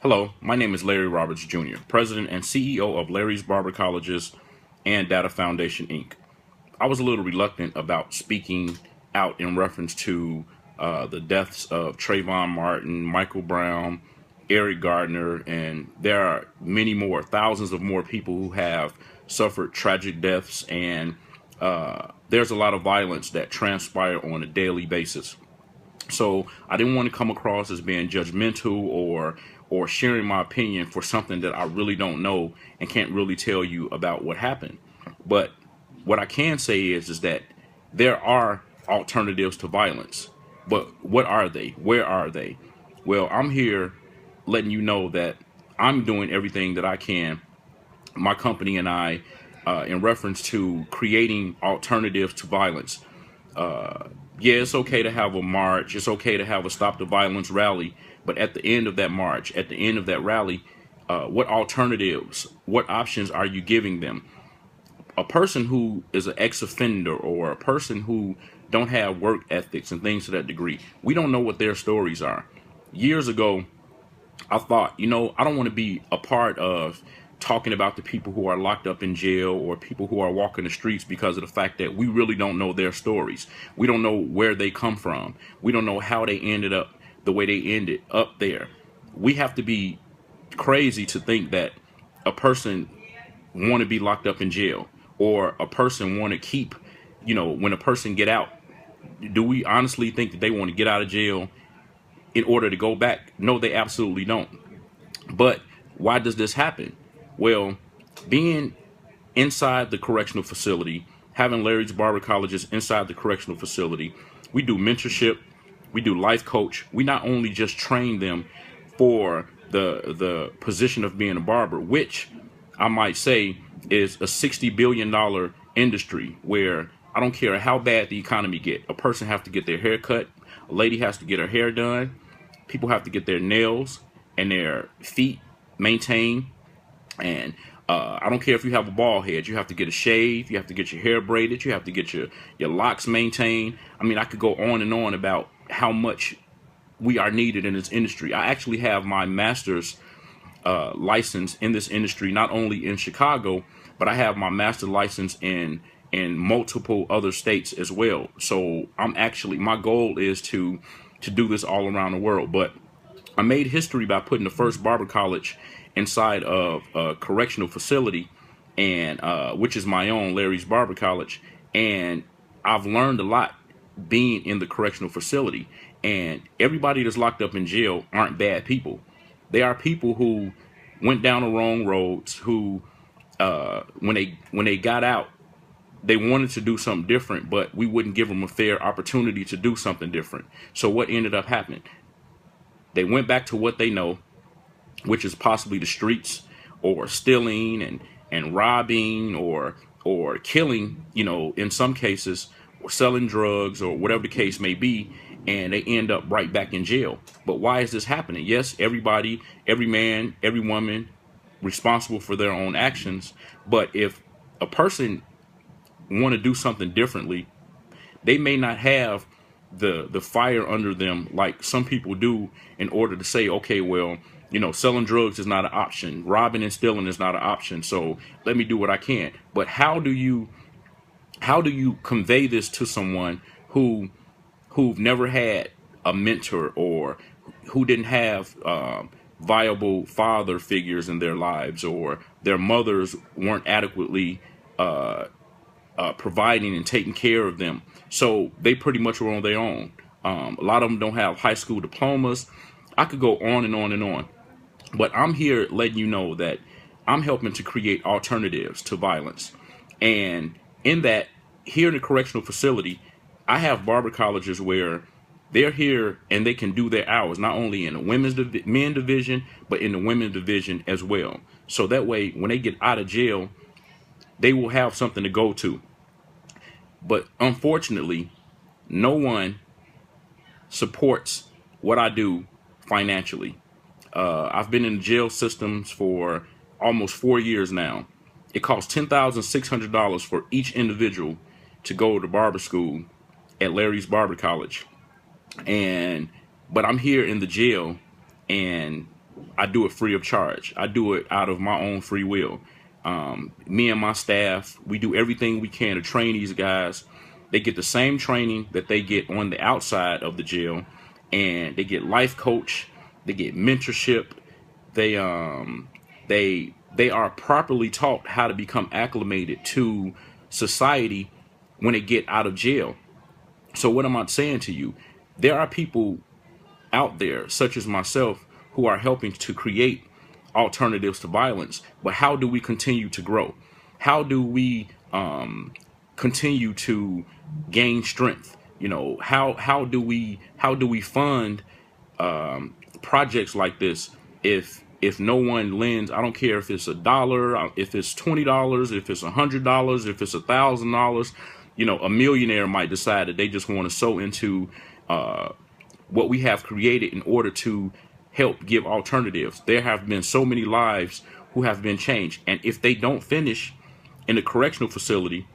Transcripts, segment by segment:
Hello, my name is Larry Roberts Jr., President and CEO of Larry's Barber Colleges and Data Foundation, Inc. I was a little reluctant about speaking out in reference to the deaths of Trayvon Martin, Michael Brown, Eric Gardner, and there are many more, thousands of more people who have suffered tragic deaths, and there's a lot of violence that transpire on a daily basis. So I didn't want to come across as being judgmental or sharing my opinion for something that I really don't know and can't really tell you about what happened. But what I can say is that there are alternatives to violence. But what are they? Where are they? Well, I'm here letting you know that I'm doing everything that I can, my company and I, in reference to creating alternatives to violence. Yeah, it's okay to have a march. It's okay to have a stop the violence rally. But at the end of that march, at the end of that rally, what alternatives, what options are you giving them? A person who is an ex-offender or a person who don't have work ethics and things to that degree, we don't know what their stories are. Years ago, I thought, I don't want to be a part of talking about the people who are locked up in jail or people who are walking the streets because of the fact that we really don't know their stories. We don't know where they come from. We don't know how they ended up the way they ended up there. We have to be crazy to think that a person want to be locked up in jail or a person want to keep, when a person get out, do we honestly think that they want to get out of jail in order to go back? No, they absolutely don't. But why does this happen? Well, being inside the correctional facility, having Larry's Barber Colleges inside the correctional facility, we do mentorship, we do life coach. We not only just train them for the position of being a barber, which I might say is a $60 billion industry where I don't care how bad the economy get, a person have to get their hair cut, a lady has to get her hair done, people have to get their nails and their feet maintained. And I don't care if you have a bald head, you have to get a shave, you have to get your hair braided, you have to get your locks maintained. I mean, I could go on and on about how much we are needed in this industry. I actually have my master's license in this industry, not only in Chicago, but I have my master's license in multiple other states as well. So my goal is to do this all around the world. But I made history by putting the first barber college inside of a correctional facility, and which is my own Larry's Barber College. And I've learned a lot being in the correctional facility. And everybody that's locked up in jail aren't bad people. They are people who went down the wrong roads, who when they got out, they wanted to do something different, but we wouldn't give them a fair opportunity to do something different. So what ended up happening? They went back to what they know, which is possibly the streets or stealing and robbing or killing, in some cases, or selling drugs or whatever the case may be, and they end up right back in jail. But why is this happening? Yes, everybody, every man, every woman responsible for their own actions, but if a person want to do something differently, they may not have the fire under them like some people do in order to say, okay, well, selling drugs is not an option, robbing and stealing is not an option, so let me do what I can. But how do you convey this to someone who've never had a mentor or who didn't have viable father figures in their lives, or their mothers weren't adequately providing and taking care of them, so they pretty much were on their own. A lot of them don't have high school diplomas. I could go on and on and on, but I'm here letting you know that I'm helping to create alternatives to violence. And in that, here in the correctional facility, I have barber colleges where they're here and they can do their hours, not only in the men division, but in the women's division as well. So that way, when they get out of jail, they will have something to go to. But unfortunately, no one supports what I do financially. I've been in jail systems for almost 4 years now. It costs $10,600 for each individual to go to barber school at Larry's Barber College. But I'm here in the jail, and I do it free of charge. I do it out of my own free will. Me and my staff, we do everything we can to train these guys. They get the same training that they get on the outside of the jail, and they get life coach, they get mentorship, they they are properly taught how to become acclimated to society when they get out of jail. So what am I saying to you? There are people out there, such as myself, who are helping to create alternatives to violence. But how do we continue to grow? How do we continue to gain strength? You know, how do we fund projects like this if no one lends? I don't care if it's $1, if it's $20, if it's $100, if it's $1,000. You know, a millionaire might decide that they just want to sow into what we have created in order to help give alternatives. There have been so many lives who have been changed, and if they don't finish in a correctional facility,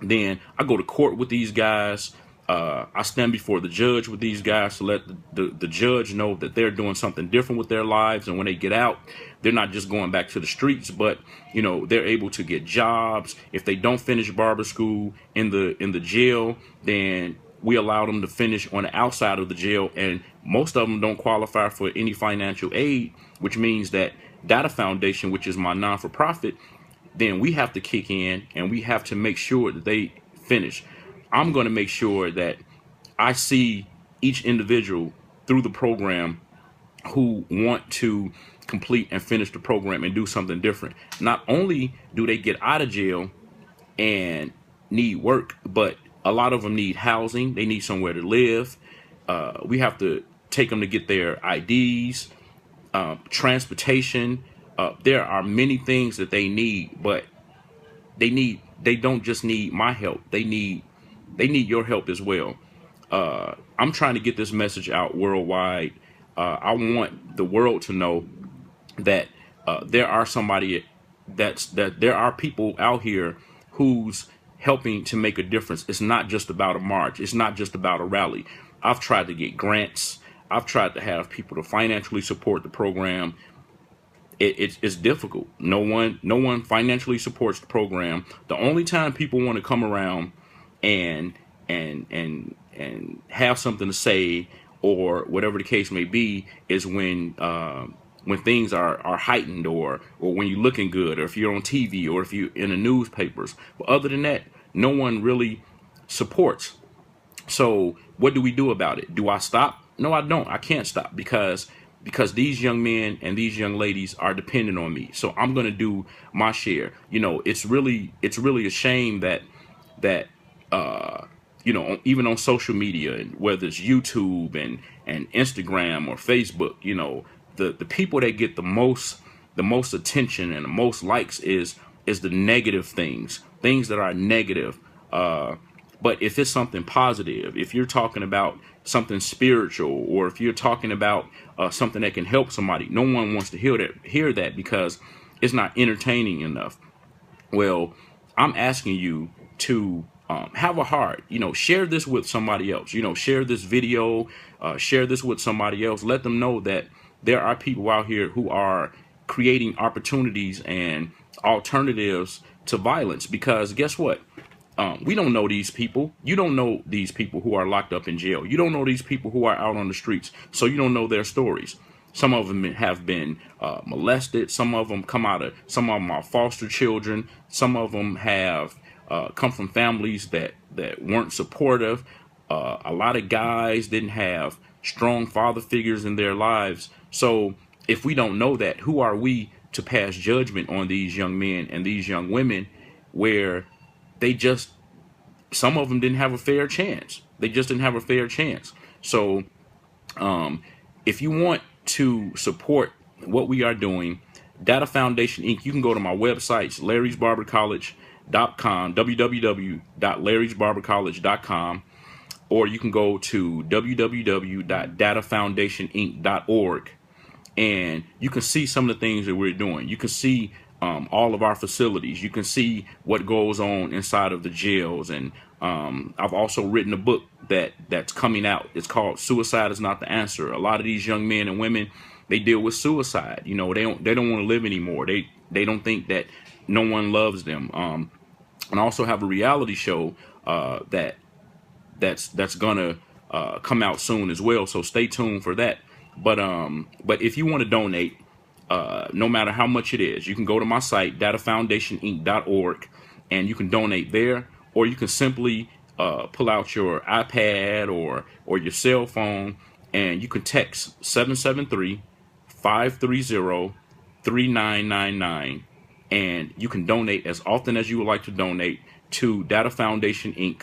then I go to court with these guys. I stand before the judge with these guys to let the judge know that they're doing something different with their lives, and when they get out, they're not just going back to the streets, but you know, they're able to get jobs. If they don't finish barber school in the jail, then we allow them to finish on the outside of the jail, and most of them don't qualify for any financial aid, which means that Data Foundation, which is my non-for-profit, then we have to kick in and we have to make sure that they finish. I'm going to make sure that I see each individual through the program who want to complete and finish the program and do something different. Not only do they get out of jail and need work, but a lot of them need housing. They need somewhere to live. We have to take them to get their IDs, transportation. There are many things that they need, but they don't just need my help. They need your help as well. I'm trying to get this message out worldwide. I want the world to know that there are people out here who's helping to make a difference. It's not just about a march. It's not just about a rally. I've tried to get grants. I've tried to have people to financially support the program. It's difficult. No one financially supports the program. The only time people want to come around and have something to say or whatever the case may be is when things are heightened, or when you're looking good, or if you're on TV, or if you're in the newspapers. But other than that, no one really supports. So what do we do about it? Do I stop? No, I don't. I can't stop because these young men and these young ladies are dependent on me. So I'm going to do my share. You know, it's really a shame that you know, even on social media, and whether it's YouTube and Instagram or Facebook, you know, the people that get the most attention and the most likes is the negative things that are negative. But if it's something positive, if you're talking about something spiritual, or if you're talking about something that can help somebody, no one wants to hear that because it's not entertaining enough. Well, I'm asking you to have a heart. You know, share this with somebody else. You know, share this video, share this with somebody else. Let them know that there are people out here who are creating opportunities and alternatives to violence. Because guess what? We don't know these people. You don't know these people who are locked up in jail. You don't know these people who are out on the streets. So you don't know their stories. Some of them have been molested. Some of them are foster children. Some of them have come from families that weren't supportive. A lot of guys didn't have strong father figures in their lives. So if we don't know that, who are we to pass judgment on these young men and these young women where some of them didn't have a fair chance. They just didn't have a fair chance. So if you want to support what we are doing, Data Foundation Inc., you can go to my websites, larrysbarbercollege.com, www.larrysbarbercollege.com, or you can go to www.datafoundationinc.org, and you can see some of the things that we're doing. You can see all of our facilities. You can see what goes on inside of the jails. And I've also written a book that's coming out. It's called Suicide is Not the Answer. A lot of these young men and women, They deal with suicide. You know, they don't want to live anymore. They don't think that no one loves them. And I also have a reality show that's gonna come out soon as well. So stay tuned for that. But if you want to donate, no matter how much it is, you can go to my site, datafoundationinc.org, and you can donate there, or you can simply pull out your iPad or your cell phone, and you can text 773-530-3999, and you can donate as often as you would like to donate to Data Foundation Inc.,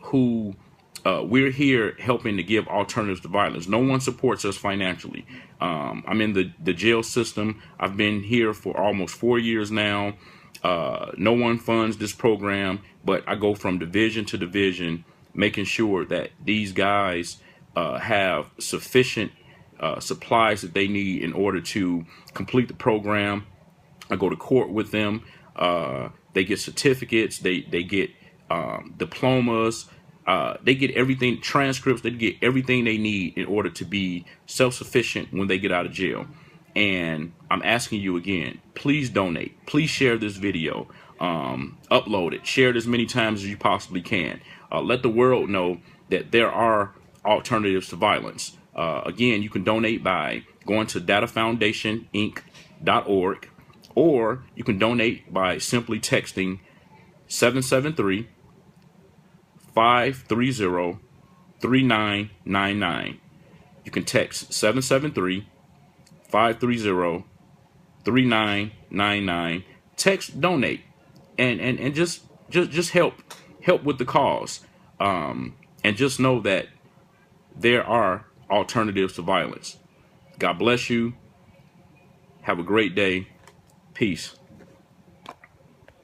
who we're here helping to give alternatives to violence. No one supports us financially. I'm in the jail system. I've been here for almost 4 years now. No one funds this program, but I go from division to division, making sure that these guys have sufficient supplies that they need in order to complete the program. I go to court with them. They get certificates. They get diplomas. They get everything, transcripts. They get everything they need in order to be self-sufficient when they get out of jail. And I'm asking you again, please donate. Please share this video. Upload it. Share it as many times as you possibly can. Let the world know that there are alternatives to violence. Again, you can donate by going to datafoundationinc.org, or you can donate by simply texting 773-530-3999. You can text 773-530-3999. Text donate and just help with the cause. And just know that there are alternatives to violence. God bless you. Have a great day. Peace.